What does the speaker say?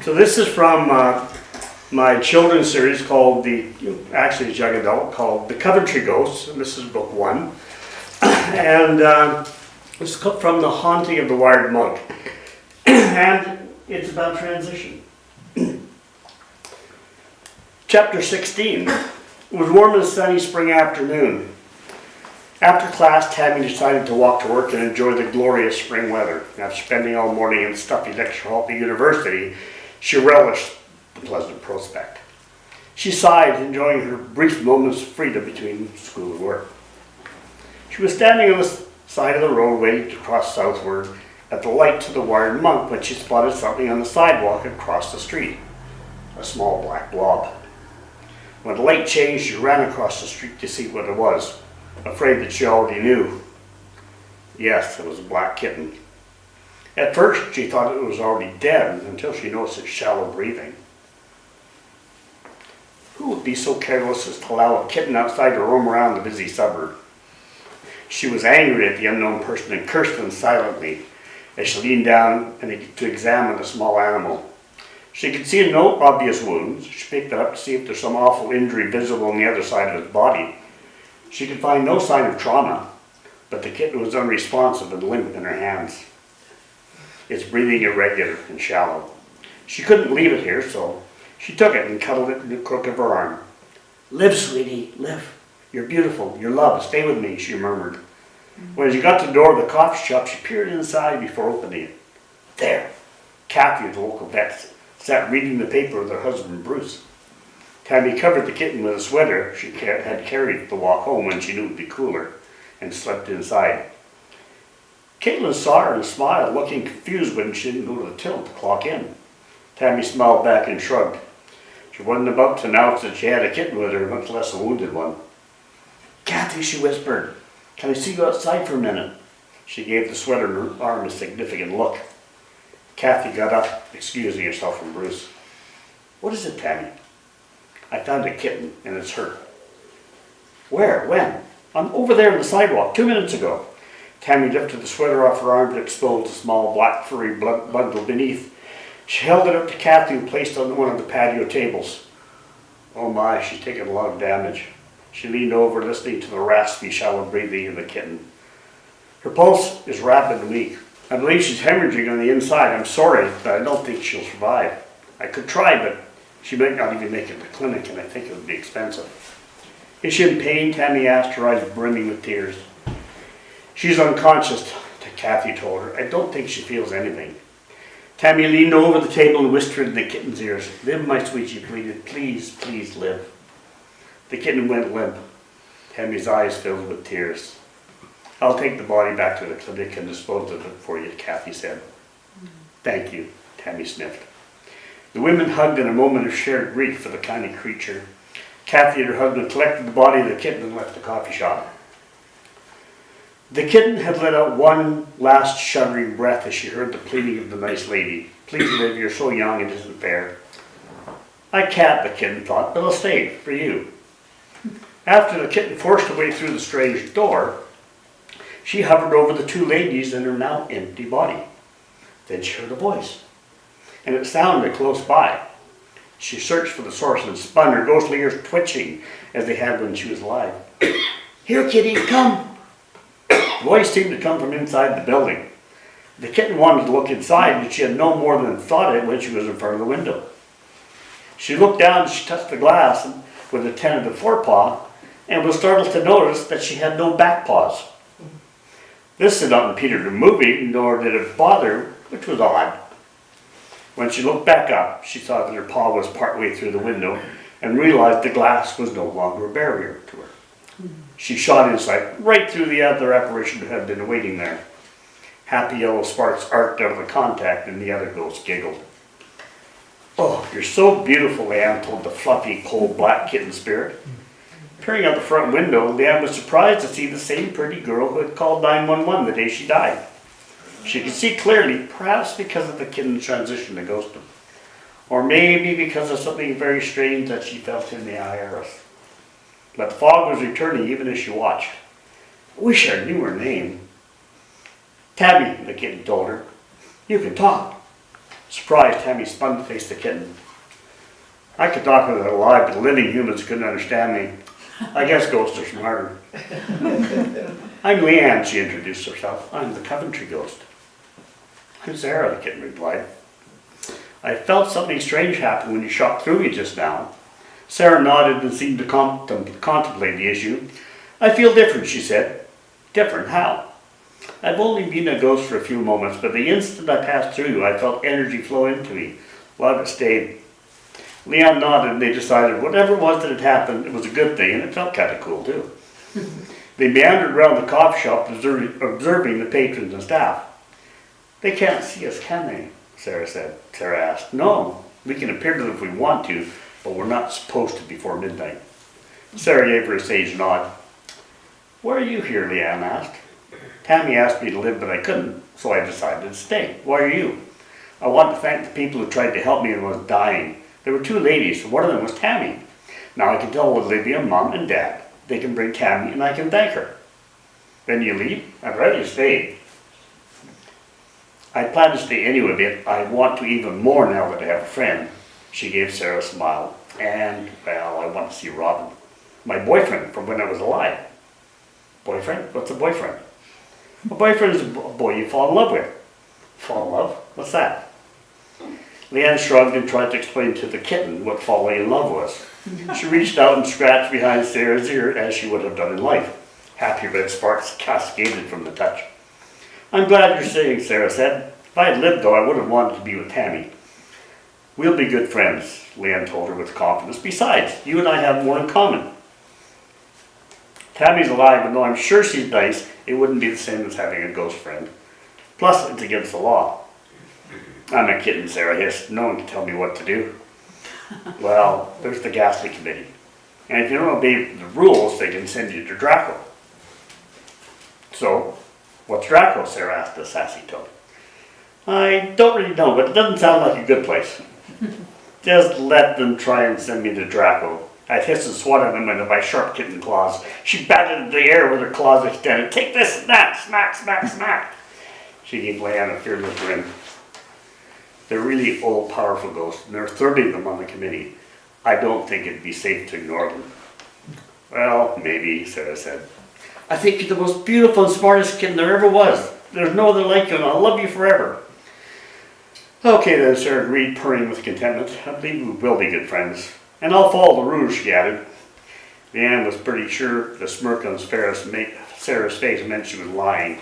So this is from my children's series called actually it's young adult, called The Coventry Ghost, and this is book 1. And it's from The Haunting of the Wired Monk. And it's about transition. Chapter 16. It was warm and sunny spring afternoon. After class, Tammy decided to walk to work and enjoy the glorious spring weather. After spending all morning in the stuffy lecture hall at the university, she relished the pleasant prospect. She sighed, enjoying her brief moments of freedom between school and work. She was standing on the side of the road waiting to cross southward at the light to the Wired Monk when she spotted something on the sidewalk across the street, a small black blob. When the light changed, she ran across the street to see what it was, afraid that she already knew. Yes, it was a black kitten. At first, she thought it was already dead until she noticed its shallow breathing. Who would be so careless as to allow a kitten outside to roam around the busy suburb? She was angry at the unknown person and cursed them silently as she leaned down to examine the small animal. She could see no obvious wounds. She picked it up to see if there's some awful injury visible on the other side of its body. She could find no sign of trauma, but the kitten was unresponsive and limp in her hands. Its breathing irregular and shallow. She couldn't leave it here, so she took it and cuddled it in the crook of her arm. "Live, sweetie, live. You're beautiful, you're loved. Stay with me," she murmured. When she got to the door of the coffee shop, she peered inside before opening it. There, Kathy, the local vet, sat reading the paper with her husband, Bruce. Tammy covered the kitten with a sweater she had carried the walk home when she knew it would be cooler, and slept inside. Caitlin saw her and smiled, looking confused when she didn't go to the till to clock in. Tammy smiled back and shrugged. She wasn't about to announce that she had a kitten with her, much less a wounded one. "Kathy," she whispered, "can I see you outside for a minute?" She gave the sweater in her arm a significant look. Kathy got up, excusing herself from Bruce. "What is it, Tammy?" "I found a kitten, and it's hurt." "Where? When?" "I'm over there on the sidewalk, 2 minutes ago." Tammy lifted the sweater off her arm to expose the small black furry bundle beneath. She held it up to Kathy and placed it on one of the patio tables. "Oh my, she's taken a lot of damage." She leaned over, listening to the raspy, shallow breathing of the kitten. "Her pulse is rapid and weak. I believe she's hemorrhaging on the inside. I'm sorry, but I don't think she'll survive. I could try, but she might not even make it to the clinic, and I think it would be expensive." "Is she in pain?" Tammy asked, her eyes brimming with tears. "She's unconscious," Kathy told her. "I don't think she feels anything." Tammy leaned over the table and whispered in the kitten's ears. "Live, my sweet," she pleaded. "Please, please live." The kitten went limp. Tammy's eyes filled with tears. "I'll take the body back to the clinic and dispose of it for you," Kathy said. "Thank you," Tammy sniffed. The women hugged in a moment of shared grief for the tiny creature. Kathy and her husband collected the body of the kitten and left the coffee shop. The kitten had let out one last shuddering breath as she heard the pleading of the nice lady. "Please live, you're so young, it isn't fair." "I can't," the kitten thought, "but I'll stay for you." After the kitten forced her way through the strange door, she hovered over the two ladies and her now empty body. Then she heard a voice, and it sounded close by. She searched for the source and spun, her ghostly ears twitching as they had when she was alive. "Here, kitty, come!" The voice seemed to come from inside the building. The kitten wanted to look inside, but she had no more than thought it when she was in front of the window. She looked down, she touched the glass with a tentative forepaw, and was startled to notice that she had no back paws. This did not impede her moving, nor did it bother her, which was odd. When she looked back up, she saw that her paw was partway through the window and realized the glass was no longer a barrier to her. She shot inside, right through the other apparition who had been waiting there. Happy yellow sparks arced out of the contact, and the other ghost giggled. "Oh, you're so beautiful," Leanne told the fluffy, cold black kitten spirit. Peering out the front window, Leanne was surprised to see the same pretty girl who had called 911 the day she died. She could see clearly, perhaps because of the kitten's transition to ghostdom, or maybe because of something very strange that she felt in the iris. But the fog was returning even as she watched. "I wish I knew her name." "Tabby," the kitten told her. "You can talk." Surprised, Tammy spun to face the kitten. I could talk with it alive, but living humans couldn't understand me. I guess ghosts are smarter. I'm Leanne, she introduced herself. I'm the Coventry Ghost. I'm Sarah, the kitten replied. I felt something strange happen when you shot through me just now. Sarah nodded and seemed to contemplate the issue. I feel different, she said. Different? How? I've only been a ghost for a few moments, but the instant I passed through you, I felt energy flow into me. A lot of it stayed. Leon nodded and they decided whatever it was that had happened, it was a good thing, and it felt kind of cool too. They meandered around the coffee shop observing the patrons and staff. They can't see us, can they? Sarah asked. No, we can appear to them if we want to, but we're not supposed to before midnight. Sarah gave her a sage nod. Why are you here? Leanne asked. Tammy asked me to live, but I couldn't, so I decided to stay. Why are you? I want to thank the people who tried to help me and was dying. There were two ladies, one of them was Tammy. Now I can tell Olivia, Mom, and Dad. They can bring Tammy and I can thank her. Then you leave? I'd rather stay. I plan to stay anyway, but I want to even more now that I have a friend. She gave Sarah a smile. And, well, I want to see Robin. My boyfriend from when I was alive. Boyfriend? What's a boyfriend? A boyfriend is a boy you fall in love with. Fall in love? What's that? Leanne shrugged and tried to explain to the kitten what falling in love was. She reached out and scratched behind Sarah's ear as she would have done in life. Happy red sparks cascaded from the touch. I'm glad you're staying, Sarah said. If I had lived, though, I would have wanted to be with Tammy. We'll be good friends, Leanne told her with confidence. Besides, you and I have more in common. Tammy's alive, and though I'm sure she's nice, it wouldn't be the same as having a ghost friend. Plus, it's against the law. I'm a kitten, Sarah hissed. No one can tell me what to do. Well, there's the ghastly committee. And if you don't obey the rules, they can send you to Draco. So, what's Draco? Sarah asked the sassy tone. I don't really know, but it doesn't sound like a good place. Just let them try and send me to Draco. I'd hiss and swat at them with my sharp kitten claws. She batted into the air with her claws extended. Take this and that! Smack, smack, smack! She gave Leanne a fearless grin. They're really old, powerful ghosts, and there are 30 of them on the committee. I don't think it'd be safe to ignore them. Well, maybe, Sarah said. I think you're the most beautiful and smartest kitten there ever was. There's no other like you, and I'll love you forever. Okay then, Sarah agreed, purring with contentment. I believe we will be good friends. And I'll follow the rules, she added. Leanne was pretty sure the smirk on Sarah's face meant she was lying.